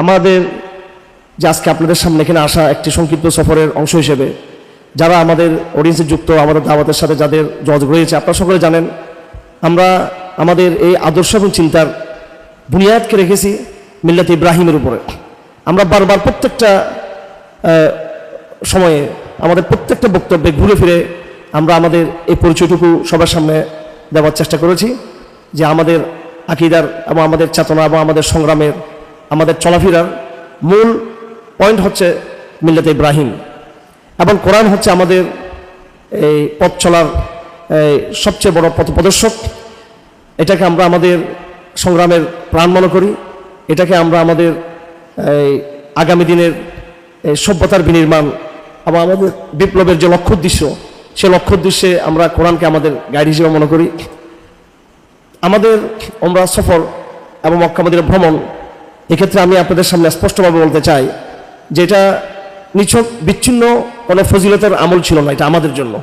আমাদের যে আজকে আপনাদের সামনে এখানে আসা একটি সংক্ষিপ্ত সফরের অংশ হিসেবে যারা আমাদের অডিয়েন্সে যুক্ত, আমাদের দাওয়াতের সাথে যাদের যোগাযোগ রয়েছে, আপনারা সকলে জানেন আমরা আমাদের এই আদর্শ এবং চিন্তার বুনিয়াদকে রেখেছি মিল্লাত ইব্রাহিমের উপরে। আমরা বারবার প্রত্যেকটা সময়ে আমাদের প্রত্যেকটা বক্তব্যে ঘুরে ফিরে আমরা আমাদের এই পরিচয়টুকু সবার সামনে দেওয়ার চেষ্টা করেছি যে আমাদের আকীদার এবং আমাদের চেতনা এবং আমাদের সংগ্রামের, আমাদের চলাফেরার মূল পয়েন্ট হচ্ছে মিল্লাত ইব্রাহিম, এবং কোরআন হচ্ছে আমাদের এই পথ চলার সবচেয়ে বড় পথপ্রদর্শক। এটাকে আমরা আমাদের সংগ্রামের প্রাণ মনে করি, এটাকে আমরা আমাদের আগামী দিনের সভ্যতার বিনির্মাণ এবং আমাদের বিপ্লবের যে লক্ষ্য উদ্দেশ্য, সে লক্ষ্য উদ্দেশ্যে আমরা কোরআনকে আমাদের গাইড হিসেবে মনে করি। আমাদের ওমরা সফর এবং মক্কা মদিনা ভ্রমণ, এক্ষেত্রে আমি আপনাদের সামনে স্পষ্টভাবে বলতে চাই যে এটা নিছক বিচ্ছিন্ন কোনো ফজিলতের আমল ছিল না, এটা আমাদের জন্য।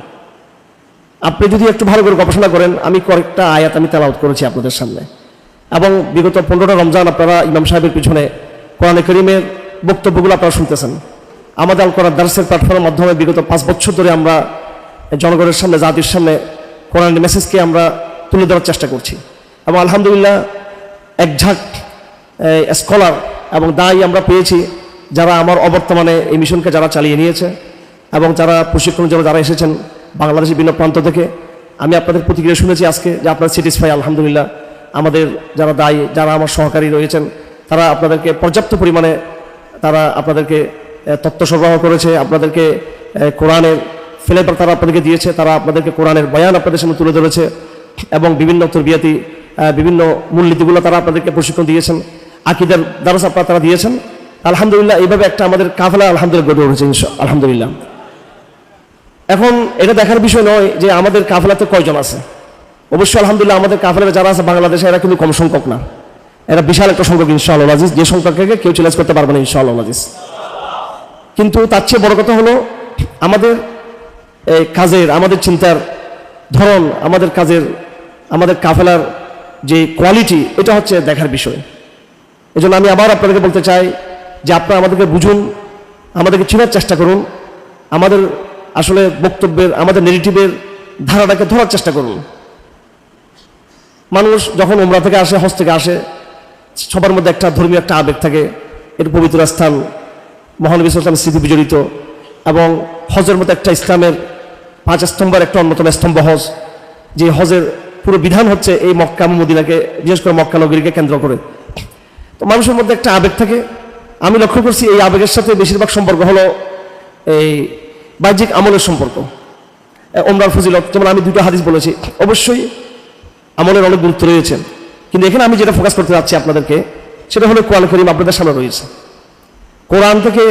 আপনি যদি একটু ভালো করে গবেষণা করেন, আমি কয়েকটা আয়াত আমি তেলাওয়াত করেছি আপনাদের সামনে, এবং বিগত 15টা রমজান আপনারা ইমাম সাহেবের পিছনে কোরআনে কারীমের বক্তব্যগুলো আপনারা শুনতেছেন। আমাদের আল কোরআন দার্সের প্ল্যাটফর্মের মাধ্যমে বিগত 5 বছর ধরে আমরা জনগণের সামনে, জাতির সামনে কোরআনের মেসেজকে আমরা তুলে ধরার চেষ্টা করছি, এবং আলহামদুলিল্লাহ এক ঝাঁক স্কলার এবং দায়ী আমরা পেয়েছি যারা আমার অবর্তমানে এই মিশনকে যারা চালিয়ে নিয়েছে এবং যারা প্রশিক্ষণের জন্য যারা এসেছেন বাংলাদেশের বিভিন্ন প্রান্ত থেকে। আমি আপনাদের প্রতিক্রিয়া শুনেছি আজকে যে আপনারা স্যাটিসফাই, আলহামদুলিল্লাহ। আমাদের যারা দায়ী, যারা আমার সহকারী রয়েছেন, তারা আপনাদেরকে পর্যাপ্ত পরিমাণে তারা আপনাদেরকে তথ্য সরবরাহ করেছে, আপনাদেরকে কোরআনের ফ্লেভার তারা আপনাদেরকে দিয়েছে, তারা আপনাদেরকে কোরআনের বয়ান আপনাদের সামনে তুলে ধরেছে, এবং বিভিন্ন তরবিয়াতি বিভিন্ন মূলনীতিগুলো তারা আপনাদেরকে প্রশিক্ষণ দিয়েছেন, আকীদার দারস আপনারা তারা দিয়েছেন। আলহামদুলিল্লাহ এইভাবে একটা আমাদের কাফেলা আলহামদুলিল্লাহ গড়ে উঠেছে, আলহামদুলিল্লাহ। এখন এটা দেখার বিষয় নয় যে আমাদের কাফেলাতে কয়জন আছে। অবশ্যই আলহামদুলিল্লাহ আমাদের কাফেলাতে যারা আছে বাংলাদেশে, এরা কিন্তু কম সংখ্যক না, এরা বিশাল একটা সংখ্যক ইনশাআল্লাহ আজিজ, যে সংখ্যাকে কেউ চ্যালেঞ্জ করতে পারবে না ইনশাআল্লাহ আজিজ। কিন্তু তার চেয়ে বড় কথা হলো আমাদের কাজের, আমাদের চিন্তার ধরন, আমাদের কাজের, আমাদের কাফেলার যে কোয়ালিটি, এটা হচ্ছে দেখার বিষয়। এজন্য আমি আবার আপনাদেরকে বলতে চাই যে আপনারা আমাদেরকে বুঝুন, আমাদেরকে চেনার চেষ্টা করুন, আমাদের আসলে বক্তব্যের, আমাদের নেগেটিভের ধারাটাকে ধরার চেষ্টা করুন। মানুষ যখন উমরা থেকে আসে, হজ থেকে আসে, সবার মধ্যে একটা ধর্মীয় একটা আবেগ থাকে, এর পবিত্র স্থান, মহানবী সাল্লাল্লাহু আলাইহি ওয়াসাল্লামের স্মৃতি বিজড়িত, এবং হজের মতো একটা ইসলামের 5 স্তম্ভের একটা অন্যতম স্তম্ভ হজ, যে হজের পুরো বিধান হচ্ছে এই মক্কা মদিনাকে, বিশেষ করে মক্কা নগরীকে কেন্দ্র করে। তো মানুষের মধ্যে একটা আবেগ থাকে। আমি লক্ষ্য করছি এই আবেগের সাথে বেশিরভাগ সম্পর্ক হলো এই বাহ্যিক আমলের সম্পর্ক, ওমরার ফজিলত। যেমন আমি 2টা হাদিস বলেছি, অবশ্যই আমলের অনেক গুরুত্ব রয়েছে, কিন্তু এখানে আমি যেটা ফোকাস করতে যাচ্ছি আপনাদেরকে, সেটা হলো কোরআন কারীম আপনাদের সামনে রয়েছে। কোরআন থেকে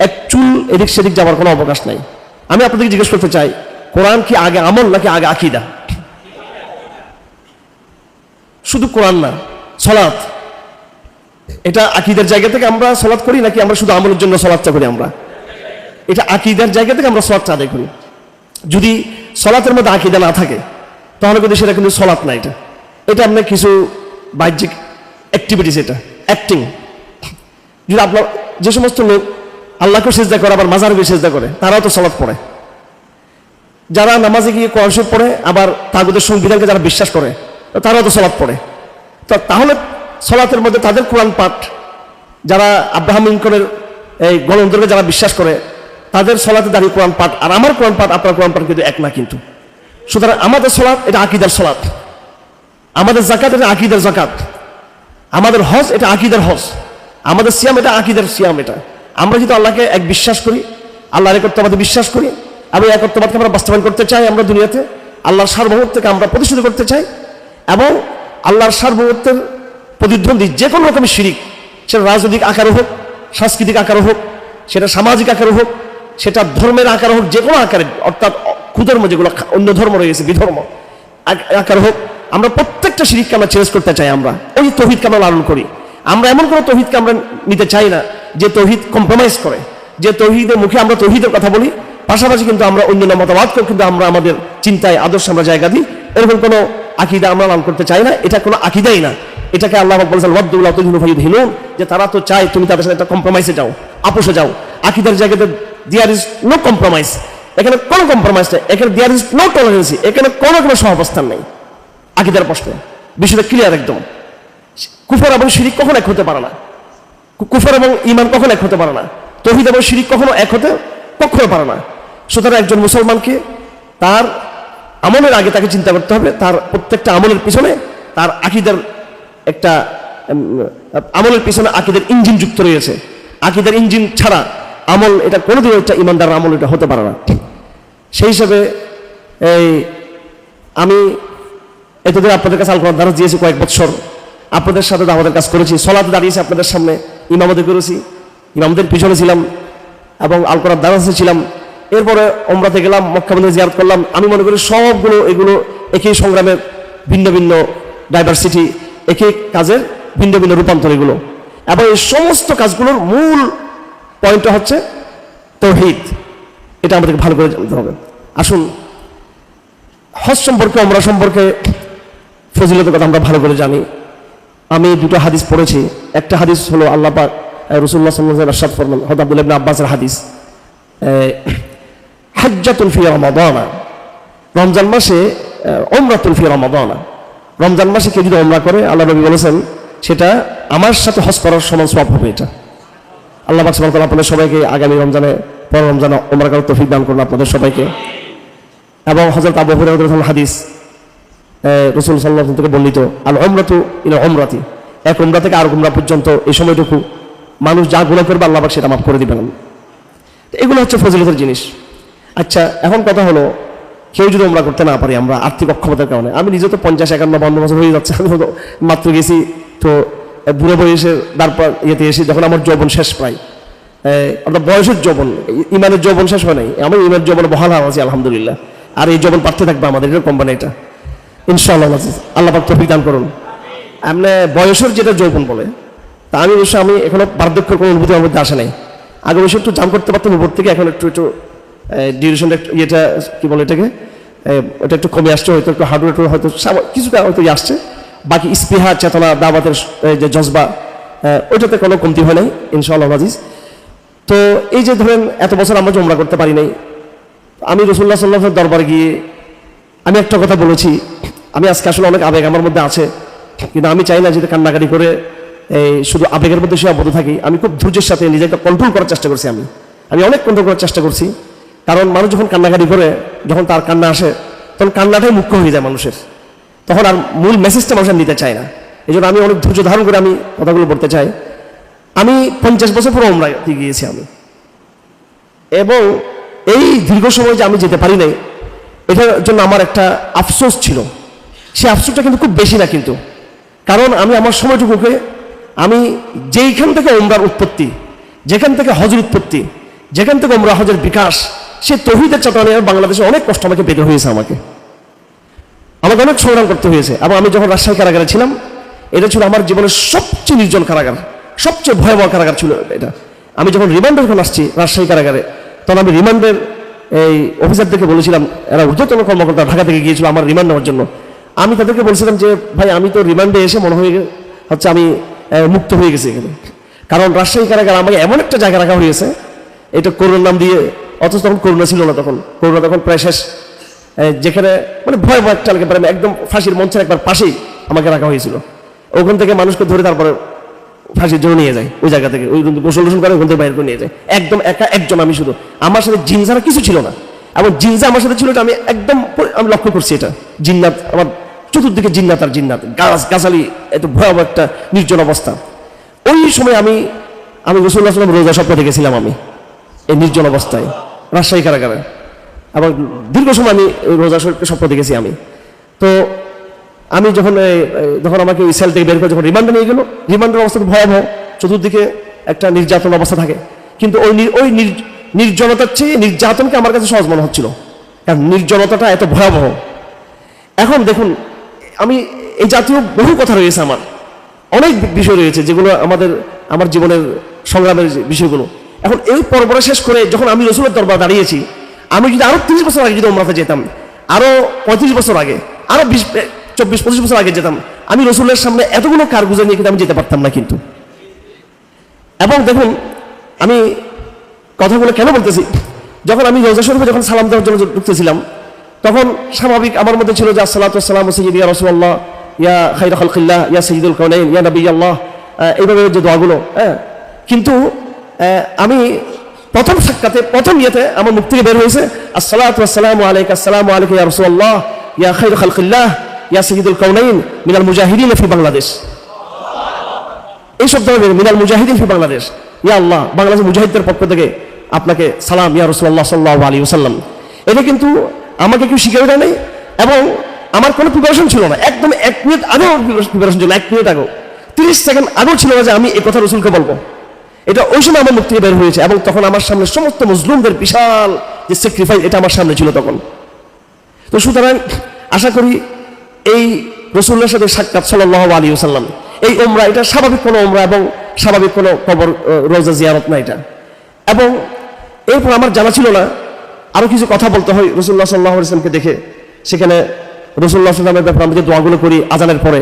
এক চুল এদিক সেদিক যাওয়ার কোনো অবকাশ নাই। আমি আপনাদেরকে জিজ্ঞেস করতে চাই, কোরআন কি আগে আমল নাকি আগে আকীদা? শুধু কোরআন না, সালাত, এটা আকীদার জায়গা থেকে আমরা সালাত করি নাকি আমরা শুধু আমলের জন্য সালাতটা করি? আমরা এটা আকীদার জায়গা থেকে আমরা সালাতটা আদায় করি। যদি সালাতের মধ্যে আকীদা না থাকে তাহলে কিন্তু সেটা কিন্তু সালাত না, এটা আপনার কিছু বাহ্যিক অ্যাক্টিভিটিস, এটা অ্যাক্টিং। যদি আপনার যে সমস্ত লোক আল্লাহকে সিজদা করে আবার মাজারকে সিজদা করে, তারাও তো সালাত পড়ে। যারা নামাজে গিয়ে কোরআন শরীফ পড়ে আবার তাগুতের সংবিধানকে যারা বিশ্বাস করে, তারাও তো সালাত পড়ে। তো তাহলে সালাতের মধ্যে তাদের কোরআন পাঠ, যারা আব্রাহাম লিঙ্কনের এই গণতন্ত্রকে যারা বিশ্বাস করে, তাদের সালাতে দাঁড়িয়ে কোরআন পাঠ আর আমার কোরআন পাঠ, আপনার কোরআন পাঠ কিন্তু এক না। কিন্তু সুতরাং আমাদের সালাত এটা আকীদার সালাত, আমাদের যাকাত এটা আকীদার যাকাত, আমাদের হজ এটা আকীদার হজ, আমাদের সিয়াম এটা আকীদার সিয়াম। এটা আমরা যদি আল্লাহকে এক বিশ্বাস করি, আল্লাহর একত্ববাদে বিশ্বাস করি, এবং একত্ববাদকে আমরা বাস্তবায়ন করতে চাই, আমরা দুনিয়াতে আল্লাহর সার্বভৌমত্বকে আমরা প্রতিষ্ঠিত করতে চাই, এবং আল্লাহর সার্বভৌমত্বের প্রতিদ্বন্দ্বী যে কোনো রকমের শিরিক, সেটা রাজনৈতিক আকারে হোক, সাংস্কৃতিক আকারে হোক, সেটা সামাজিক আকারে হোক, সেটা ধর্মের আকারে হোক, যে কোনো আকারে, অর্থাৎ কুধর্ম যেগুলো অন্য ধর্ম রয়েছে, বিধর্ম আকারে হোক, আমরা প্রত্যেকটা শিরিককে আমরা চ্যালেঞ্জ করতে চাই। আমরা ওই তৌহিদকে আমরা লালন করি। আমরা এমন কোনো তৌহিদকে আমরা নিতে চাই না যে তৌহিদ কম্প্রোমাইজ করে, যে তৌহিদের মুখে আমরা তৌহিদের কথা বলি, পাশাপাশি কিন্তু আমরা অন্যান্য মতবাদকেও কিন্তু আমরা আমাদের চিন্তায়, আদর্শে আমরা জায়গা দিই। এরকম কোনো আকীদা আমরা লালন করতে চাই না, এটা কোনো আকীদাই না, এটাকে আল্লাহ বলেছেন ওয়াদ্দুল্লাহ তুহিনু ফায়ুদহিনুন, যে তারা তো চায় তুমি তাদের সাথে একটা কম্প্রোমাইজে যাও, আপোষে যাও। আকিদার জায়গাতে দেয়ার ইজ নো কম্প্রোমাইজ, এখানে কোনো কম্প্রোমাইজ নেই, এখানে দেয়ার ইজ নো টলারেন্সি, এখানে কোনো সহাবস্থান নেই। আকিদার প্রশ্নে বিষয়টা ক্লিয়ার একদম। কুফর এবং শিরিক কখনো এক হতে পারে না, কুফর এবং ঈমান কখনো এক হতে পারে না, তাওহীদ এবং শিরিক কখনো এক হতে কখনো পারে না। সুতরাং একজন মুসলমানকে তার আমলের আগে তাকে চিন্তা করতে হবে তার প্রত্যেকটা আমলের পিছনে তার আকীদার একটা আমলের পিছনে আকীদার ইঞ্জিন যুক্ত রয়েছে। আকীদার ইঞ্জিন ছাড়া আমল এটা কোনোদিনও একটা ইমানদার আমল এটা হতে পারে না। সেই হিসাবে আমি এতদিন আপনাদের কাছে আল কোরআন দারস দিয়েছি, কয়েক বছর আপনাদের সাথে আমাদের কাজ করেছি, সলাতে দাঁড়িয়েছি আপনাদের সামনে, ইমামতি করেছি, ইমামদের পিছনে ছিলাম এবং আল কোরআন দারসে ছিলাম। এরপরে ওমরাতে গেলাম, মক্কা মদিনা জিয়ারত করলাম। আমি মনে করি সবগুলো এগুলো একই সংগ্রামের ভিন্ন ভিন্ন ডাইভার্সিটি, একই কাজের ভিন্ন ভিন্ন রূপান্তর এগুলো, এবং এই সমস্ত কাজগুলোর মূল পয়েন্টটা হচ্ছে তাওহীদ। এটা আমাদেরকে ভালো করে জানতে হবে। আসুন হজ সম্পর্কে, ওমরা সম্পর্কে ফজিলতের কথা আমরা ভালো করে জানি। আমি দুটো হাদিস পড়েছি। একটা হাদিস হলো আল্লাহ পাক রাসূলুল্লাহ সাল্লাল্লাহু আলাইহি ওয়াসাল্লাম ইরশাদ ফরমান, হযরত আব্দুল্লাহ ইবনে আব্বাসের হাদিস, হাজ্জাতুন ফি রমাদান, রমজান মাসে উমরাতুন ফি রমাদান, রমজান মাসে কেউ যদি উমরা করে আল্লাহ নবী বলেছেন সেটা আমার সাথে হজ করার সমান সওয়াব হবে। এটা আল্লাহ পাক সুবহানাহু ওয়া তাআলা আপনাদের সবাইকে আগামী রমজানে, পর রমজানে উমরা করার তৌফিক দান করুন আপনাদের সবাইকে। এবং হযরত আবু হুরায়রা রাদিয়াল্লাহু আনহু হাদিস, রাসূল সাল্লাল্লাহু আলাইহি ওয়াসাল্লাম থেকে বর্ণিত, আল উমরাতু ইলা উমরাতি, এক উমরা থেকে আর উমরা পর্যন্ত এই সময়টুকু মানুষ যা গুনাহ করবে আল্লাহ পাক সেটা মাফ করে দিবেন। এগুলো হচ্ছে ফজিলতের জিনিস। আচ্ছা, এখন কথা হলো কেউ যদি উমরা করতে না পারি আমরা আর্থিক অক্ষমতার কারণে, আমি নিজে তো 50, 51, 52 বছর হয়ে যাচ্ছে, আমি তো মাত্র গেছি তো বুড়ো বয়সে, তারপর ইয়েতে এসে যখন আমার যৌবন শেষ প্রায়, আপনার বয়সের যৌবন, ইমানের যৌবন শেষ হয় নাই, আমি ইমানের যৌবনে বহাল আছি আলহামদুলিল্লাহ। আর এই যৌবন পারতে থাকবে আমাদের, এটা কোম্পানি, এটা ইনশাআল্লাহ আল্লাহ পাক তৌফিক দান করুন। আপনি বয়সের যেটা যৌবন বলে, তা আমি অবশ্য আমি এখনো বার্ধক্যের কোনো অনুভূতি আমার মধ্যে আসে নাই। আগে অবশ্য একটু জাম করতে পারতাম উপর থেকে, এখন একটু ডিউরেশনটা ইয়েটা কী বলে এটাকে, ওটা একটু কমে আসছে, হয়তো একটু হার্ডওয়ার হয়তো কিছুটা হয়তো আসছে, বাকি স্পৃহা, চেতনা, দাওয়াতের যে জজবা, ওইটাতে কোনো কমতি হয় নাই ইনশাআল্লাহ আজিজ। তো এই যে ধরেন এত বছর আমরা উমরা করতে পারি নাই, আমি রাসূলুল্লাহ সাল্লাল্লাহু আলাইহি ওয়াসাল্লামের দরবারে গিয়ে আমি একটা কথা বলেছি, আমি আজকে আসলে অনেক আবেগ আমার মধ্যে আছে, কিন্তু আমি চাই না যদি কান্নাকাটি করে শুধু আবেগের মধ্যে সীমাবদ্ধ থাকি। আমি খুব ধৈর্যের সাথে নিজেকে কন্ট্রোল করার চেষ্টা করছি, আমি অনেক কন্ট্রোল করার চেষ্টা করছি। কারণ মানুষ যখন কান্নাকাটি করে, যখন তার কান্না আসে, তখন কান্নাটাই মুখ্য হয়ে যায় মানুষের, তখন আর মূল মেসেজটা মানুষ নিতে চায় না। এই জন্য আমি অনেক ধৈর্য ধারণ করে আমি কথাগুলো বলতে চাই। আমি 50 বছর পরে উমরাতে গিয়েছি আমি, এবং এই দীর্ঘ সময় যে আমি যেতে পারি নাই, এটার জন্য আমার একটা আফসোস ছিল। সেই আফসোসটা কিন্তু খুব বেশি না কিন্তু, কারণ আমি আমার সময়টুকুকে, আমি যেইখান থেকে উমরার উৎপত্তি, যেখান থেকে হজের উৎপত্তি, যেখান থেকে উমরা হজের বিকাশ, সে তাওহীদের চেতনা বাংলাদেশে অনেক কষ্ট আমাকে পেতে হয়েছে, আমাকে অনেক সংগ্রাম করতে হয়েছে। এবং আমি যখন রাজশাহী কারাগারে ছিলাম, এটা ছিল আমার জীবনের সবচেয়ে নির্জন কারাগার, সবচেয়ে ভয়াবহ কারাগার ছিল এটা। আমি যখন রিমান্ডে যখন আসছি রাজশাহী কারাগারে, তখন আমি রিমান্ডের এই অফিসারদেরকে বলেছিলাম, এরা ঊর্ধ্বতন কর্মকর্তা ঢাকা থেকে গিয়েছিল আমার রিমান্ড নেওয়ার জন্য। আমি তাদেরকে বলছিলাম যে ভাই, আমি তো রিমান্ডে এসে মনে হচ্ছে আমি মুক্ত হয়ে গেছি এখানে, কারণ রাজশাহী কারাগার আমাকে এমন একটা জায়গা রাখা হয়েছে, এটা করোনার নাম দিয়ে, অথচ তখন করোনা ছিল না, করোনা তখন প্রায় শেষ, যেখানে মানে ভয়াবহ একটা একেবারে একদম ফাঁসির মঞ্চের একবার পাশেই আমাকে রাখা হয়েছিল। ওখান থেকে মানুষকে ধরে তারপরে ফাঁসির জন্য নিয়ে যায়, ওই জায়গা থেকে, ওই গোসল টোসল করে ওখান থেকে বাইরে করে নিয়ে যায়, একদম একা একজন আমি শুধু, আমার সাথে জিন ছাড়া কিছু ছিল না। এবং জিন যে আমার সাথে ছিল এটা আমি লক্ষ্য করছি, এটা জিন্নাত, আমার চতুর্দিকে জিন্নাত আর জিন্নাত, গাছ গাছালি, এত ভয়াবহ একটা নির্জন অবস্থা। ওই সময় আমি রাসূলুল্লাহ সাল্লাল্লাহু আলাইহি ওয়াসাল্লাম রোজা স্বপ্ন দেখেছিলাম, আমি এই নির্জন অবস্থায় রাজশাহী কারাগারে, এবং দীর্ঘ সময় আমি রোজা শরীফকে স্বপ্ন দেখেছি আমি। তো আমি যখন আমাকে ওই সেল থেকে বের করে যখন রিমান্ডে নিয়ে গেল, রিমান্ডের অবস্থা তো ভয়াবহ, চতুর্দিকে একটা নির্যাতন অবস্থা থাকে, কিন্তু ওই নির্জনতার চেয়ে নির্যাতনকে আমার কাছে সহজ মনে হচ্ছিল, কারণ নির্জনতাটা এত ভয়াবহ। এখন দেখুন, আমি এই জাতীয় বহু কথা রয়েছে, আমার অনেক বিষয় রয়েছে যেগুলো আমার জীবনের সংগ্রামের বিষয়গুলো। এখন এই পর্বটা শেষ করে যখন আমি রাসূলের দরবারে দাঁড়িয়েছি, আমি যদি আরো 30 বছর আগে যদি উমরাতে যেতাম, আরো 35 বছর আগে, আরো 24-25 বছর আগে যেতাম, আমি রসুলের সামনে এতগুলো কারগুজা নিয়ে কিন্তু আমি যেতে পারতাম না কিন্তু। এবং দেখুন আমি কথাগুলো কেন বলতেছি, যখন আমি রোজা শরীফে যখন সালাম দেওয়ার জন্য ঢুকতেছিলাম, তখন স্বাভাবিক আমার মধ্যে ছিল যে আসসালাতু ওয়াসসালামু সাইয়্যিদি ইয়া রাসূলুল্লাহ ইয়া খায়রা খালকিল্লাহ ইয়া সাইয়্যিদুল কাউনাইন ইয়া নাবিয়াল্লাহ, এইভাবে যে দোয়াগুলো। কিন্তু আমি প্রথম সাক্ষাতে প্রথম ইয়েতে আমার মুখ থেকে বের হয়েছে আসসালাতু ওয়াসসালামু আলাইকা, আসসালামু আলাইকা ইয়া রাসূলুল্লাহ ইয়া খায়রা খালকিল্লাহ ইয়া সাইয়্যিদুল কাউনাইন মিনাল মুজাহিদিন ফি বাংলাদেশ। এই শব্দ মিনাল মুজাহিদিন ফি বাংলাদেশ, ইয়া আল্লাহ বাংলাদেশের মুজাহিদদের পক্ষ থেকে আপনাকে সালাম ইয়া রাসূলুল্লাহ সাল্লাল্লাহু আলাইহি ওয়াসাল্লাম। এটা কিন্তু আমাকে কেউ শিখিয়ে দেয় নাই এবং আমার কোনো প্রিপারেশন ছিল না। একদম 1 মিনিট আগেও প্রিপারেশন ছিল, 1 মিনিট আগেও, 30 সেকেন্ড আগেও ছিল না যে আমি এই কথা রসুলকে বলবো। এটা ওই সময় আমার মুখ থেকে বের হয়েছে এবং তখন আমার সামনে সমস্ত মুসলিমদের বিশাল যে স্যাক্রিফাইস, এটা আমার সামনে ছিল তখন। তো সুতরাং আশা করি এই রসুলের সাথে সাক্ষাৎ সাল্লাল্লাহু আলাইহি ওয়াসাল্লাম, এই উমরা এটা স্বাভাবিক কোনো উমরা এবং স্বাভাবিক কোনো কবর রোজা জিয়ারত না এটা। এবং এরপর আমার জানা ছিল না আরো কিছু কথা বলতে হয় রাসূলুল্লাহ সাল্লাল্লাহু আলাইহি ওয়াসাল্লামকে দেখে। সেখানে রাসূলুল্লাহ সাল্লাল্লাহু আলাইহি ওয়াসাল্লামের ব্যাপারে আমরা যে দোয়াগুলো করি আযানের পরে,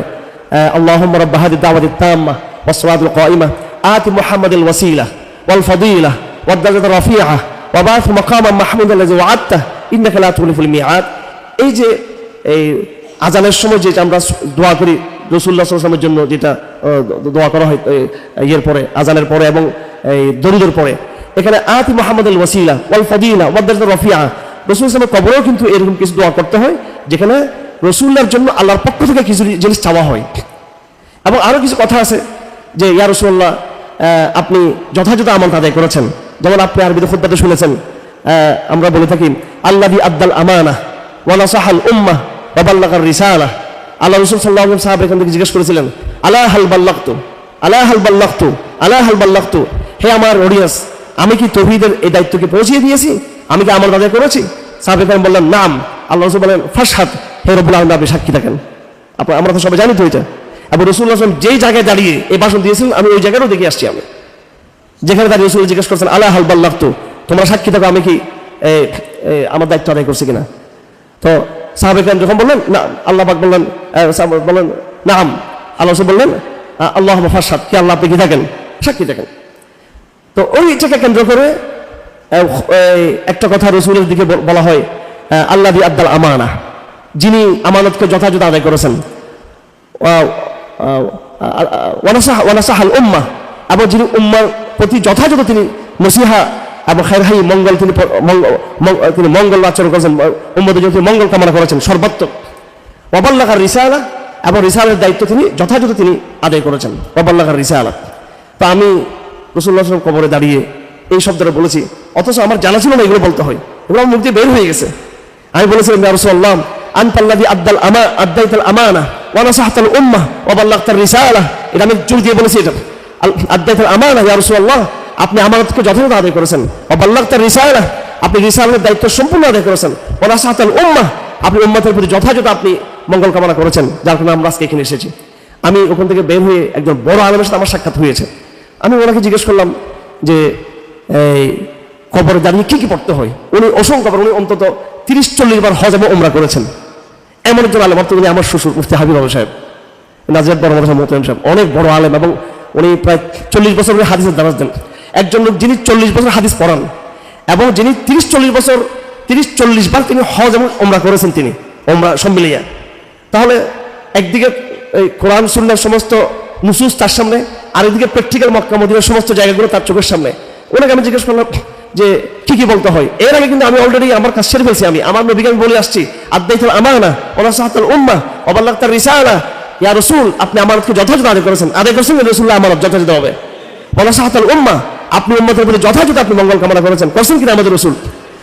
আল্লাহুম্মা রাব্বা হাদিহি দাওয়াতিত তাম্মা ওয়াস সালাতিল কায়িমা আতি মুহাম্মাদিল ওয়াসিলা ওয়াল ফাদিলা ওয়াদ দারাজাতির রাফিআ ওয়া বা'থ মাকামান মাহমুদাল লাযী ওয়া'আদতা ইন্নাকা লা তুখলিফুল মিআদ। এই যে এই আযানের সময় যেটা আমরা দোয়া করি রাসূলুল্লাহ সাল্লাল্লাহু আলাইহি ওয়াসাল্লামের জন্য, যেটা দোয়া করা হয় এর পরে আযানের পরে এবং এই দরুদের পরে, এখানে আতি মুহাম্মাদিল ওয়াসিলা ওয়াল ফাদিলা ওয়াদ দারাজাতির রাফিআ, রাসূল সাল্লাল্লাহু আলাইহি ওয়াসাল্লামের কবরেও কিন্তু এরকম কিছু দোয়া করতে হয় যেখানে রাসূলের জন্য আল্লাহর পক্ষ থেকে কিছু জিনিস চাওয়া হয়। এবং আরো কিছু কথা আছে যে ইয়া রাসূলুল্লাহ আপনি যথাযথ আমানত আদায় করেছেন, যেমন আপনি আরবিতে খুতবাতে শুনেছেন, আমরা বলে থাকি আল্লাযী আদ্দাল আমানা ওয়া নাসাহাল উম্মাহ ওয়া বাল্লাগার রিসালাহ। আল্লাহ রাসূল সাল্লাল্লাহু আলাইহি ওয়াসাল্লাম সাহাবা এখান থেকে জিজ্ঞেস করেছিলেন আলা হাল বাল্লাগতু, আলা হাল বাল্লাগতু, আলা হাল বাল্লাগতু, হে আমার অডিয়েন্স, আমি কি তাওহীদের এই দায়িত্বকে পৌঁছিয়ে দিয়েছি, আমি কি আমানত আদায় করেছি? সাহাবায়ে কেরাম বললেন নাম। আল্লাহ রাসূল বলেন ফাশহাদ, হে রব্বুল আলামিন আপনি সাক্ষী থাকেন। আমরা তো সবাই জানি তো এটা। এবং রাসূলুল্লাহ সাল্লাল্লাহু আলাইহি ওয়াসাল্লাম যেই জায়গায় দাঁড়িয়ে এই ভাষণ দিয়েছিলেন আমি ওই জায়গায়ও দেখে আসছি। আমি যেখানে দাঁড়িয়ে রাসূল জিজ্ঞেস করছেন আলা হাল বাল্লাগতু, তোমরা সাক্ষী থাকো আমি কি আমার দায়িত্ব আদায় করছি কিনা। তো সাহাবায়ে কেরাম যখন বললেন না, আল্লাহ পাক বললেন বললেন নাম, আল্লাহ রাসূল বললেন আল্লাহুম্মা ফাশহাদ, কি আল্লাহ আপনি কি থাকেন, সাক্ষী থাকেন। তো ওই ইচ্ছাকে কেন্দ্র করে একটা কথা রসুলের দিকে বলা হয় আল্লাযী আদ্দাল আমানা, যিনি আমানতকে যথাযথ আদায় করেছেন, ওয়া নাসাহাল উম্মাহ, এবং যিনি উম্মার প্রতি যথাযথ তিনি নসিহা এবং খায়রহাই মঙ্গল তিনি মঙ্গল আচরণ করেছেন, উম্মতের জন্য তিনি মঙ্গল কামনা করেছেন সর্বাত্মক। ওয়া বাল্লাগার রিসালাহ, এবং রিসালার দায়িত্ব তিনি যথাযথ তিনি আদায় করেছেন, ওয়া বাল্লাগার রিসালাহ। তো আমি রাসূলুল্লাহ সাল্লাল্লাহু আলাইহি ওয়াসাল্লাম কবরে দাঁড়িয়ে এই শব্দটা বলেছি, অথচ আমার জানা ছিল না এগুলো বলতে হয়, এগুলো আমার মুখ দিয়ে বের হয়ে গেছে। আমি বলেছিলাম ইয়া রাসূলুল্লাহ আনতাল্লাযী আদ্দাইতাল আমানা ওয়া নাসাহতাল উম্মাহ ওয়া বাল্লাগতার রিসালাহ। এটা আমি জোর দিয়ে বলেছি, এটা আদ্দাইতাল আমানা ইয়া রাসূলুল্লাহ, আপনি আমানতকে যথাযথ আদায় করেছেন, ওয়া বাল্লাগতার রিসালাহ, আপনি রিসালাতের দায়িত্ব সম্পূর্ণ আদায় করেছেন, ওয়া নাসাহতাল উম্মাহ, আপনি উম্মতের প্রতি যথাযথ আপনি মঙ্গল কামনা করেছেন, যার কারণে আমরা আজকে এখানে এসেছি। আমি ওখান থেকে বের হয়ে একজন বড় আলেমের সাথে আমার সাক্ষাৎ হয়েছে। আমি ওনাকে জিজ্ঞেস করলাম যে এই কবরে দাঁড়িয়ে কি কি পড়তে হয়। উনি অসংখ্য, উনি অন্তত 30-40 বার হজ এবং উমরা করেছেন। এমন একজন আলেম, অর্থাৎ উনি আমার শ্বশুর মুফতি হাবিব আবু সাহেব নাজিরাত বড় মাদ্রাসা মোহতামিম সাহেব, অনেক বড় আলেম, এবং উনি প্রায় 40 বছর ধরে হাদিসের দারাজ দেন। একজন লোক যিনি 40 বছর হাদিস পড়ান এবং যিনি 30-40 বার তিনি হজ এবং উমরা করেছেন, তিনি উমরা সব মিলিয়ে। তাহলে একদিকে এই কোরআন সুন্নাহর সমস্ত নুসুস তার সামনে, আর এদিকে প্র্যাকটিক্যাল মক্কা মদিনার সমস্ত জায়গাগুলো তার চোখের সামনে। ওনাকে আমি জিজ্ঞেস করলাম যে কি কি বলতে হয়। এর আগে কিন্তু আমি অলরেডি আমার কাজ সেরে ফেলছি। আমি আমার নবীকে আমি বলে আসছি আদ্দাইতুল আমানা ওয়া নাসাহাতুল উম্মাহ ওয়া বাল্লাগতার রিসালাহ, ইয়া রাসূল আপনি আমানতকে যথাযথ আদায় করেছেন, রাসূলুল্লাহ আমানত যথাযথ হবে। ওয়া নাসাহাতুল উম্মাহ, আপনি উম্মতের প্রতি যথাযথ আপনি মঙ্গল কামনা করেছেন কিনা আমাদের রাসূল।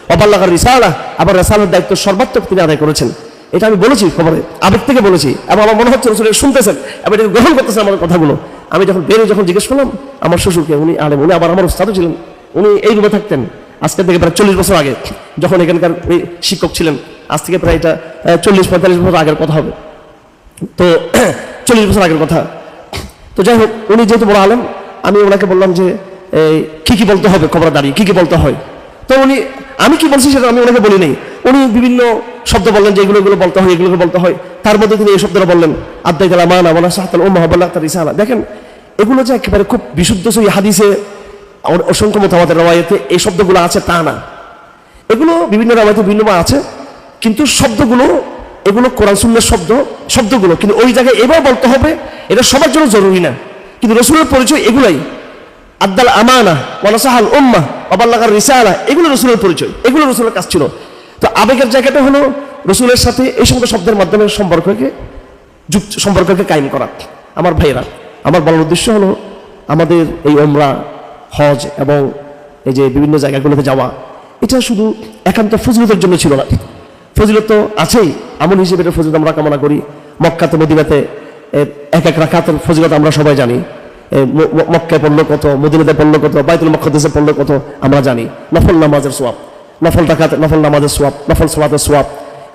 ওয়া বাল্লাগার রিসালাহ, আবার রাসালার দায়িত্ব সর্বাত্মক তিনি আদায় করেছেন। এটা আমি বলেছি খবরে, আবেগ থেকে বলেছি, এবং আমার মনে হচ্ছে রাসূল শুনতেছেন এবং এটা গ্রহণ করতেছেন আমার কথাগুলো। আমি যখন বেরিয়ে যখন জিজ্ঞেস করলাম আমার শ্বশুরকে, উনি আলেম, উনি আবার আমার উস্তাদও ছিলেন, উনি এই রুমে থাকতেন আজকে থেকে প্রায় 40 বছর আগে, যখন এখানকার শিক্ষক ছিলেন। আজ থেকে প্রায় এটা 40-45 বছর আগের কথা হবে, তো 40 বছর আগের কথা। তো যাই হোক, উনি যেহেতু বড় আলেম, আমি ওনাকে বললাম যে কি কি বলতে হবে কবরে দাঁড়িয়ে, কি কি বলতে হয়। তো উনি, আমি কি বলছি সেটা আমি ওনাকে বলি নাই। উনি বিভিন্ন শব্দ বললেন যে এগুলো বলতে হয়, এগুলো বলতে হয়। তার মধ্যে তিনি এই শব্দটা বললেন, আদ্দাইতাল আমানা ওয়া নাসাহাতাল উম্মাহ ওয়া বাল্লাগতার রিসালা। দেখেন এগুলো যে একেবারে খুব বিশুদ্ধ সহি হাদিসে অসংখ্য মুতাওয়াতির রাওয়ায়াতে এই শব্দগুলো আছে তা না, এগুলো বিভিন্ন রাওয়ায়াতে বিভিন্ন আছে, কিন্তু শব্দগুলো এগুলো কোরআন সুন্নাহর শব্দগুলো, কিন্তু ওই জায়গায় এবার বলতে হবে, এটা সবার জন্য জরুরি না। কিন্তু রাসূলের পরিচয় এগুলাই, আদ্দাল আমানা ওয়া নাসাহাল উম্মাহ ওয়া বাল্লাগার রিসালা, এগুলো রাসূলের পরিচয়, এগুলো রাসূলের কাজ ছিল। তো আবেগের জায়গাটা হলো রাসূলের সাথে এই সমস্ত শব্দের মাধ্যমে সম্পর্ককে কায়েম করা। আমার ভাইয়েরা, আমার বলার উদ্দেশ্য হলো আমাদের এই উমরা, হজ এবং এই যে বিভিন্ন জায়গাগুলোতে যাওয়া, এটা শুধু একান্ত ফজিলতের জন্য ছিল না। ফজিলত তো আছেই, আমল হিসেবে এটা ফজিলত আমরা কামনা করি। মক্কাতে মদিনাতে এক রাকাতের ফজিলত আমরা সবাই জানি। মক্কায় পড়লো কত, মদিনাতে পড়লো কত, বাইতুল মুকাদ্দাসে পড়লো কত আমরা জানি। নফল নামাজের সোয়াব, নফল রাকাত, নফল নামাজের সোয়াব, নফল সালাতের সোয়াব।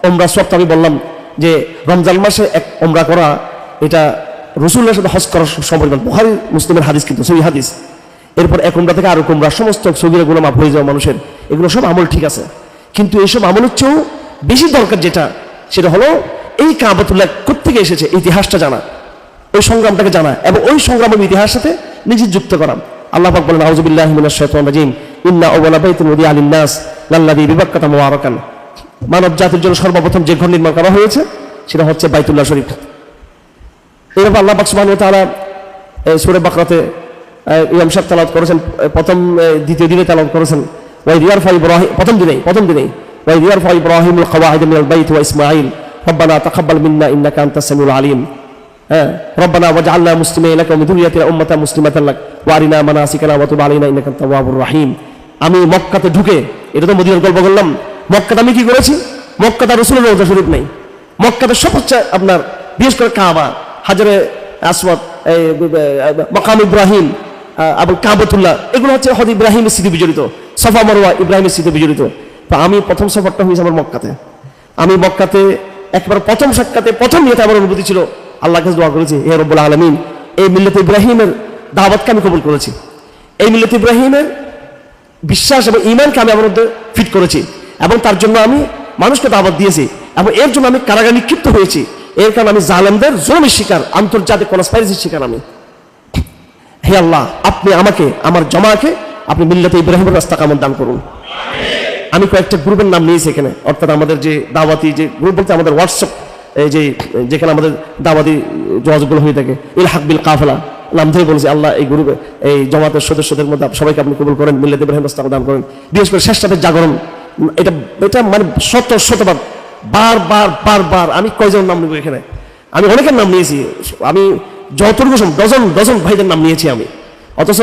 উমরা সোয়াব তো আমি বললাম যে রমজান মাসে এক উমরা করা, এটা রাসূলের সাথে হজ করার সম্পর্ক, বুখারী মুসলিমের হাদিস, কিন্তু সহিহ হাদিস। এরপর এক উমরা থেকে আরো উমরা, সমস্ত সগীরাগুলো মাফ হয়ে যাওয়া মানুষের, এগুলো সব আমল ঠিক আছে। কিন্তু এইসব আমলের চেয়েও বেশি দরকার যেটা, সেটা হলো এই কাবাতুল্লাহ কোত্থেকে এসেছে ইতিহাসটা জানা, ওই সংগ্রামটাকে জানা এবং ওই সংগ্রামের ইতিহাসের সাথে নিজে যুক্ত করা। আল্লাহ পাক বলেন, আউযু বিল্লাহি মিনাশ শাইতানির রাজিম, ইন্না আউওয়ালা বাইতিন উদিয়া লিন-নাস লাল্লাযী বিবাক্কাতা মুবারাকান। মানব জাতির জন্য সর্বপ্রথম যে ঘর নির্মাণ করা হয়েছে সেটা হচ্ছে বাইতুল্লাহ শরীফ। এরপর আল্লাহ পাক সুবহানাহু ওয়া তাআলা সূরা বাকরাতে ইমাম সাহেব তেলাওয়াত করেছেন, প্রথম দ্বিতীয় দিনে তেলাওয়াত করেছেন, ওয়াইদ ইয়ারফা ইব্রাহিম, প্রথম দিনেই ওয়াইদ ইয়ারফা ইব্রাহিমুল কওয়াইদ মিনাল বাইত ওয়া ইসমাঈল রব্বানা তাকাব্বাল মিন্না ইন্নাকা আনতাস সামিউল আলিম। রব্বানা ওয়াজআলনা মুসলিমিনা লাকা ওয়া মিন যুররিয়াতিনা উম্মাতান মুসলিমাতান লাক ওয়া আরিনা মানাসিকানা ওয়া তুব আলাইনা ইন্নাকা আনতাত তাওয়াবুর রাহিম। আমি মক্কাতে ঢুকে, এটা তো মদিনার গল্প বললাম, মক্কাতে আমি কি করেছি? মক্কাতে রাসূলের রওজা শরীফ নেই, মক্কাতে সবচেয়ে আপনার বিশেষ করে কাবা, হাজারে আসওয়াদ, মাকাম ইব্রাহিম এবং কাবাতুল্লাহ, এগুলো হচ্ছে হযরত ইব্রাহিমের স্মৃতি বিজড়িত, সাফা মারওয়া ইব্রাহিমের স্মৃতি বিজড়িত। তো আমি প্রথম সফরটা হয়েছে আমার মক্কাতে। আমি মক্কাতে একবার প্রথম সাক্ষাতে প্রথম নিয়তে আমার অনুভূতি ছিল, আল্লাহর কাছে দোয়া করেছি, হে রব্বুল আলামিন, এই মিল্লাত ইব্রাহিমের দাওয়াতকে আমি কবুল করেছি, এই মিল্লাত ইব্রাহিমের বিশ্বাস এবং ঈমানকে আমি আমার মধ্যে ফিট করেছি এবং তার জন্য আমি মানুষকে দাওয়াত দিয়েছি এবং এর জন্য আমি কারাগারে নিক্ষিপ্ত হয়েছি। এর কারণে আমি জালেমদের জুলুমের শিকার, আন্তর্জাতিক কনস্পাইরেসির শিকার আমি। হে আল্লাহ, আপনি আমাকে, আমার জমাকে আপনি মিল্লাতে ইব্রাহিমের রাস্তা কামত দান করুন। আমি কয়েকটা গ্রুপের নাম নিয়েছি এখানে, অর্থাৎ আমাদের যে দাওয়াতি যে গ্রুপ বলতে আমাদের হোয়াটসঅ্যাপ, এই যে যেখানে আমাদের দাওয়াতি যোগাযোগগুলো হয়ে থাকে, ইলহাক বিল কাফেলা নাম ধরে বলেছি, আল্লাহ এই গ্রুপে এই জমাতের সদস্যদের মধ্যে সবাইকে আপনি কবুল করেন, মিল্লাতে ইব্রাহিম রাস্তা দান করেন। বিশেষ করে শেষ রাতের জাগরণ, এটা মানে শতবার বারবার আমি কয়জন নাম নেব এখানে, আমি অনেকের নাম নিয়েছি, আমি যতটুকু ডজন ভাইদের নাম নিয়েছি আমি, অথচ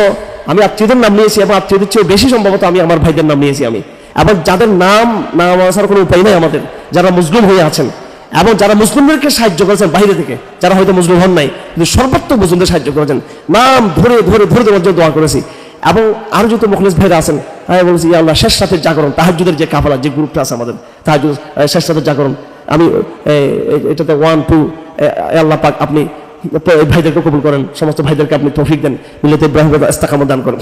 আমি আত্মীয়দের নাম নিয়েছি এবং আত্মীয়দের চেয়ে বেশি সম্ভবত আমি আমার ভাইদের নাম নিয়েছি আমি। এবং যাদের নাম আসার কোনো উপায় নেই আমাদের, যারা মুসলিম হয়ে আছেন এবং যারা মুসলিমদেরকে সাহায্য করেছেন বাইরে থেকে, যারা হয়তো মুসলিম হন নাই কিন্তু সর্বাত্মক মুসলিমদের সাহায্য করেছেন, নাম ধরে দেওয়ার জন্য দোয়া করেছি। এবং আরও যত মুখলিস ভাইরা আছেন, আমি বলছি ইয়া আল্লাহ, শেষ রাতের জাগরণ, তাহাজ্জুদের যে কাফেলা, যে গ্রুপটা আছে আমাদের তাহাজ্জুদ শেষ রাতের জাগরণ, আমি এটাতে 1 2 আল্লাহ পাক আপনি ভাইদেরকে কবুল করেন, সমস্ত ভাইদেরকে আপনি তৌফিক দেন, মিল্লাতে ইব্রাহিমের ইস্তেকামত দান করেন।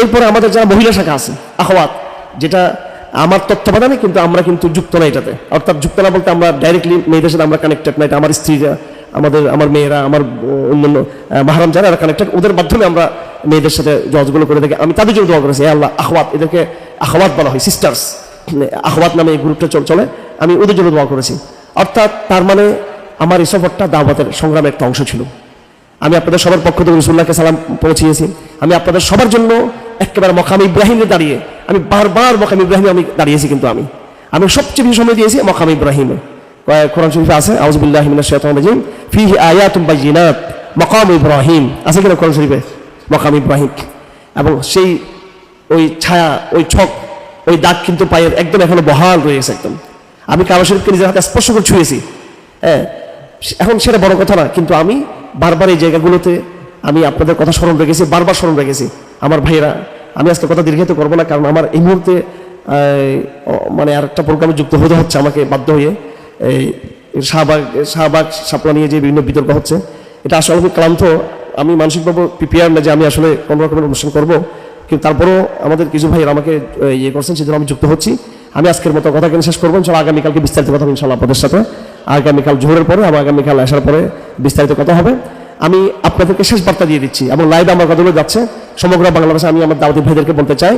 এরপরে আমাদের যারা মহিলা শাখা আছে আখওয়াত, যেটা আমার তত্ত্বাবধানে কিন্তু আমরা কিন্তু যুক্ত না এটাতে, অর্থাৎ যুক্ত না বলতে আমরা ডাইরেক্টলি মেয়েদের সাথে আমরা কানেক্টেড না, এটা আমার স্ত্রীরা, আমার মেয়েরা, আমার অন্যান্য মাহরাম যারা কানেক্টেড, ওদের মাধ্যমে আমরা মেয়েদের সাথে যোগাযোগগুলো করে থাকি। আমি তাদের জন্য দোয়া করেছি, হে আল্লাহ, আখওয়াত, এদেরকে আখওয়াত বলা হয়, সিস্টার্স, আখওয়াত নামে এই গ্রুপটা চলে, আমি ওদের জন্য দোয়া করেছি। অর্থাৎ তার মানে আমার এই সফরটা দাওয়াতের সংগ্রামের একটা অংশ ছিল। আমি আপনাদের সবার পক্ষ থেকে রাসূলুল্লাহকে সালাম পৌঁছিয়েছি। আমি আপনাদের সবার জন্য একেবারে মকাম ইব্রাহিমে দাঁড়িয়ে, আমি বারবার মকাম ইব্রাহিমে আমি দাঁড়িয়েছি, কিন্তু আমি সবচেয়ে বেশি সময় দিয়েছি মকাম ইব্রাহিমে। কোরআন শরীফে আছে, আউযু বিল্লাহি মিনাশ শাইতানির রাজিম, ফীহি আয়াতুম বাইয়িনাত মাকাম ইব্রাহিম, আছে কিনা কোরআন শরীফে মাকাম ইব্রাহিম। এবং সেই ওই ছায়া, ওই ছক, ওই দাগ কিন্তু পায়ের একদম এখনো বহাল রয়েছে একদম। আমি কাবা শরীফকে নিজের হাতে স্পর্শ করে ছুঁয়েছি। হ্যাঁ, এখন সেটা বড় কথা না, কিন্তু আমি বারবার এই জায়গাগুলোতে আমি আপনাদের কথা স্মরণ রেখেছি, বারবার স্মরণ রেখেছি। আমার ভাইয়েরা, আমি আজকে কথা দীর্ঘায়িত করবো না, কারণ আমার এই মুহূর্তে মানে আর একটা প্রোগ্রামে যুক্ত হতে হচ্ছে আমাকে বাধ্য হয়ে। এই শাহবাগ শাপলা নিয়ে যে বিভিন্ন বিতর্ক হচ্ছে, এটা আসলে আমি ক্লান্ত, আমি মানসিকভাবে প্রিপেয়ার না যে আমি আসলে কোনো রকমের অনুষ্ঠান করবো, কিন্তু তারপরেও আমাদের কিছু ভাইয়েরা আমাকে ইয়ে করছেন, সেজন্য আমি যুক্ত হচ্ছি। আমি আজকের মতো কথা কেন শেষ করবো, ইনশাআল্লাহ আগামীকালকে বিস্তারিত কথা হবে ইনশাআল্লাহ আপনাদের সাথে। আগামীকাল জোহরের পরে এবং আগামীকাল আসার পরে বিস্তারিত কথা হবে। আমি আপনাদেরকে শেষ বার্তা দিয়ে দিচ্ছি এবং লাইভে আমার কথাগুলো যাচ্ছে সমগ্র বাংলাদেশে। আমি আমার দাওয়াতি ভাইদেরকে বলতে চাই,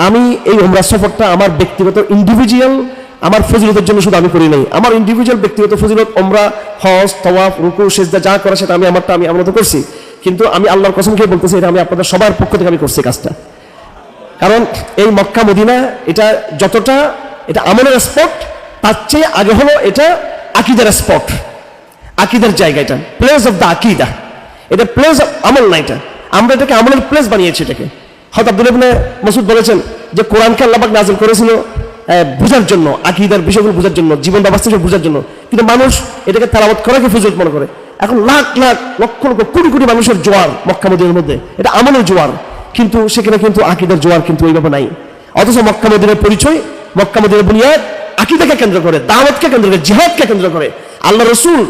আমি এই উমরা সফরটা আমার ব্যক্তিগত ইন্ডিভিজুয়াল আমার ফজিলতের জন্য শুধু আমি করি নাই। আমার ইন্ডিভিজুয়াল ব্যক্তিগত ফজিলত উমরা, হজ, তাওয়াফ, রুকু, সিজদা যা করা সেটা আমি আমার মতো করছি। কিন্তু আমি আল্লাহর কসম খেয়ে বলতেছি, এটা আমি আপনাদের সবার পক্ষ থেকে আমি করছি কাজটা। কারণ এই মক্কা মদিনা এটা যতটা এটা আমলের স্পট, তার চেয়ে আগে হলো এটা আকীদার স্পট, আকীদার জায়গা। এটা প্লেস অফ দ্য আকীদা, এটা প্লেস অফ আমল না। এটা আমরা এটাকে আমলের প্লেস বানিয়েছি। এটাকে হযরত আব্দুল্লাহ ইবনে মাসউদ বলেছেন যে কোরআনকে আল্লাহ পাক নাযিল করেছিল বোঝার জন্য, আকীদার বিষয়গুলো বোঝার জন্য, জীবন ব্যবস্থা বোঝার জন্য। কিন্তু মানুষ এটাকে তেলাওয়াত করাকে ফজিলত মনে করে। এখন লাখ লাখ লক্ষ লক্ষ কোটি কোটি মানুষের জোয়ার মক্কা মদিনার মধ্যে, এটা আমলের জোয়ার, কিন্তু সেখানে কিন্তু আকীদার জোয়ার কিন্তু ওইভাবে নাই। অথচ মক্কা মদিনার পরিচয়, মক্কা মদিনার বুনিয়াদ আকীদাকে কেন্দ্র করে, দাওয়াতকে কেন্দ্র করে, জিহাদকে কেন্দ্র করে। আল্লাহ রাসূল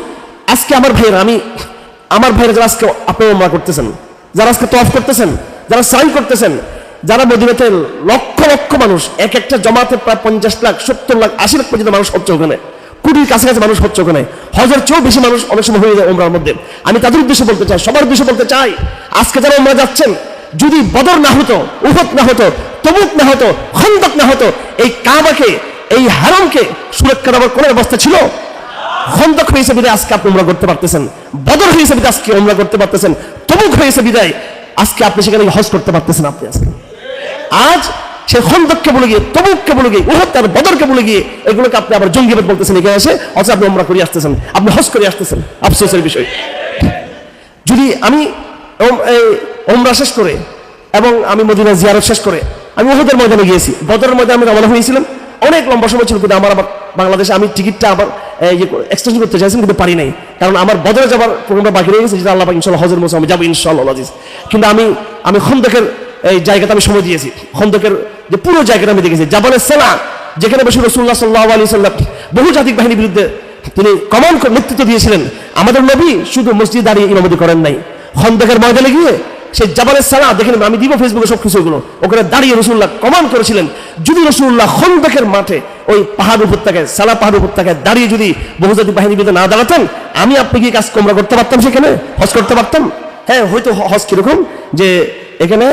আজকে আমার ভাইরা যারা আজকে আপনি উমরা করতেছেন, যারা আজকে তওয়াফ করতেছেন, যারা সাই করতেছেন, যারা মদিনাতে লক্ষ লক্ষ মানুষ, এক একটা জমাতে প্রায় 50 লাখ 70 লাখ 80 লাখ পর্যন্ত মানুষ হচ্ছে ওখানে, কোটির কাছাকাছি মানুষ হচ্ছে ওখানে, হজের চেয়েও বেশি মানুষ অনেক সময় হয়ে যায় উমরার মধ্যে। আমি তাদের উদ্দেশ্যে বলতে চাই, সবার উদ্দেশ্যে বলতে চাই, আজকে যারা উমরা যাচ্ছেন, যদি বদর না হতো, উহুদ না হতো, তবুক না হতো, খন্দক না হতো, এই কাবাকে, এই হারামকে সুরক্ষা দেওয়ার কোনো ব্যবস্থা ছিল? খন্দক হয়েছে বিদায় আজকে আপনি উমরা করতে পারতেছেন, বদর হয়েছে বিদায় আজকে উমরা করতে পারতেছেন, তবুক হয়েছে বিদায় আজকে আপনি সেখানে হজ করতে পারতেছেন। আপনি আজ সে খন্দককে বলে গিয়ে, তবুককে বলে গিয়ে, উহুদ আর বদরকে বলে গিয়ে এগুলোকে আপনি আবার জঙ্গিবাদ বলতেছেন এখানে এসে, অথচ আপনি উমরা করে আসতেছেন, আপনি হজ করে আসতেছেন। আফসোসের বিষয়। যদি আমি উমরা শেষ করে এবং আমি মদিনা জিয়ারত শেষ করে আমি উহুদের ময়দানে গিয়েছি, বদরের ময়দানে আমি রওনা হয়েছিলাম, অনেক লম্বা সময় ছিল, কিন্তু আমার বাংলাদেশে আমি টিকিটটা আবার এক্সটেনশন করতে চাইছিলাম, কিন্তু পারি নাই। কারণ আমার বদরে যাবার প্রোগ্রামটা বাকি রয়ে গেছে, যেটা আল্লাহ পাক ইনশাআল্লাহ হজের মৌসুমে আমি যাবো ইনশাআল্লাহ আজিজ। কিন্তু আমি খন্দকের এই জায়গাতে আমি সময় দিয়েছি, খন্দকের যে পুরো জায়গাটা আমি দেখেছি, জাবালে সালা, যেখানে বসে রাসূলুল্লাহ সাল্লাল্লাহু আলাইহি ওয়াসাল্লাম বহু জাতিক বাহিনীর বিরুদ্ধে তিনি কমান নেতৃত্ব দিয়েছিলেন। আমাদের নবী শুধু মসজিদে দাঁড়িয়ে ইমামতি করেন নাই, খন্দকের ময়দানে গিয়ে সেই জাবালে সালা দেখেন, আমি দিব ফেসবুকে সব কিছুগুলো, ওখানে দাঁড়িয়ে রাসূলুল্লাহ কমান করেছিলেন। যদি রাসূলুল্লাহ খন্দকের মাঠে ওই পাহাড় উপত্যকায়, সালা পাহাড় উপত্যকায় দাঁড়িয়ে যদি বহুজাতিক বাহিনীর বিরুদ্ধে না দাঁড়াতেন, আমি আপনি কি কাজ কমরা করতে পারতাম, সেখানে হজ করতে পারতাম? হ্যাঁ, হয়তো হজ কিরকম যে এখানে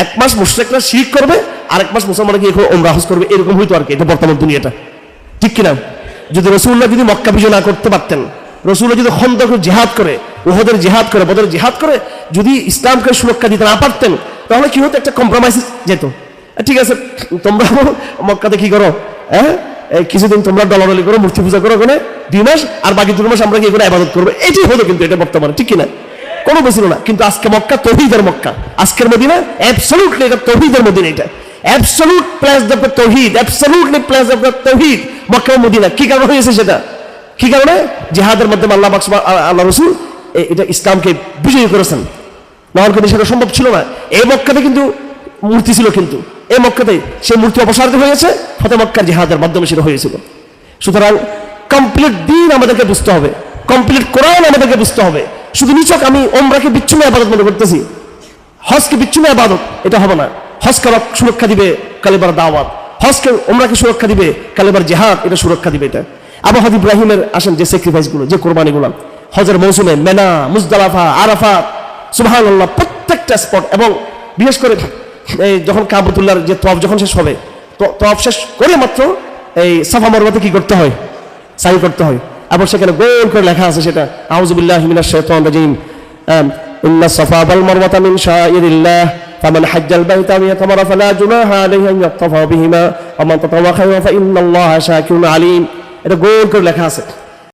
1 মাস মুশরিকরা শিরক করবে আর 1 মাস মুসলমানরা গিয়ে উমরা হজ করবে, এরকম হইতো আর কি। এটা বর্তমান দুনিয়াটা, ঠিক কিনা? যদি রাসূলুল্লাহ যদি মক্কা বিজয় না করতে পারতেন, রাসূলুল্লাহ যদি খন্দক জিহাদ করে, উহুদের জিহাদ করে, বদরের জিহাদ করে যদি ইসলামকে সুরক্ষা দিতে না পারতেন, তাহলে কি হতো? একটা কম্প্রোমাইজ যেত। ঠিক আছে, তোমরা মক্কাতে কি করো, হ্যাঁ কিছুদিন তোমরা ডলাডলি করো, মূর্তি পূজা করো ওখানে 2 মাস, আর বাকি 2 মাস আমরা গিয়ে করে ইবাদত করবো, এটাই হতো। কিন্তু এটা বর্তমানে ঠিক কিনা? কোনো বেছিল না। কিন্তু আজকে মক্কা তৌহিদের মক্কা, আজকের মদিনা অ্যাবসলিউটলি এটা তৌহিদের মদিনা, এটা অ্যাবসলিউট প্লেস অফ দ্য তৌহিদ, অ্যাবসলিউটলি প্লেস অফ দ্য তৌহিদ মক্কা মদিনা। কি কারণে হয়েছে সেটা? কি কারণে? জিহাদের মাধ্যমে আল্লাহ রাসূল এটা ইসলামকে বিজয়ী করেছেন, নাহলে কিন্তু সেটা সম্ভব ছিল না। এই মক্কাতে কিন্তু মূর্তি ছিল, কিন্তু এই মক্কাতে সেই মূর্তি অপসারিত হয়েছে ফতে মক্কার জিহাদের মাধ্যমে সেটা হয়েছিল। সুতরাং কমপ্লিট দিন আমাদেরকে বুঝতে হবে, কমপ্লিট কোরআন আমাদেরকে বুঝতে হবে। শুধু নিছক আমি ওমরাকে বিচ্ছিন্ন ইবাদত মনে করতেছি, হজকে বিচ্ছিন্ন ইবাদত, এটা হবে না। হজকে সুরক্ষা দিবে কালেবার দাওয়াত, হজকে ওমরাকে সুরক্ষা দিবে কালেবার জিহাদ, এটা সুরক্ষা দিবে। এটা আবু হযরত ইব্রাহিমের আসেন যে স্যাক্রিফাইসগুলো, যে কোরবানিগুলো হজের মৌসুমে, মেনা, মুজদালিফা, আরাফাত, সুবহানাল্লাহ, প্রত্যেকটা স্পট, এবং বিশেষ করে এই যখন কাবাতুল্লাহর যে তওয়াফ যখন শেষ হবে, তওয়াফ শেষ করে মাত্র এই সাফা মারওয়াতে কি করতে হয়? সাই করতে হয়। আবার সেখানে গোল করে লেখা আছে সেটা, আউযু বিল্লাহি মিনাশ শাইতানির রাজিম, ইন্না সাফা ওয়াল মারওয়াতা মিন শাইরিল্লাহ ফামান হাজ্জাল বাইতা ওয়া ইয়াতামারা ফালা জুনাহা আলাইহি আন ইয়াতাফা বিহিমা ওয়া মান তাতাওয়া খায়রান ফা ইন্নাল্লাহা শাকিরুন আলিম। এটা গোল করে লেখা আছে।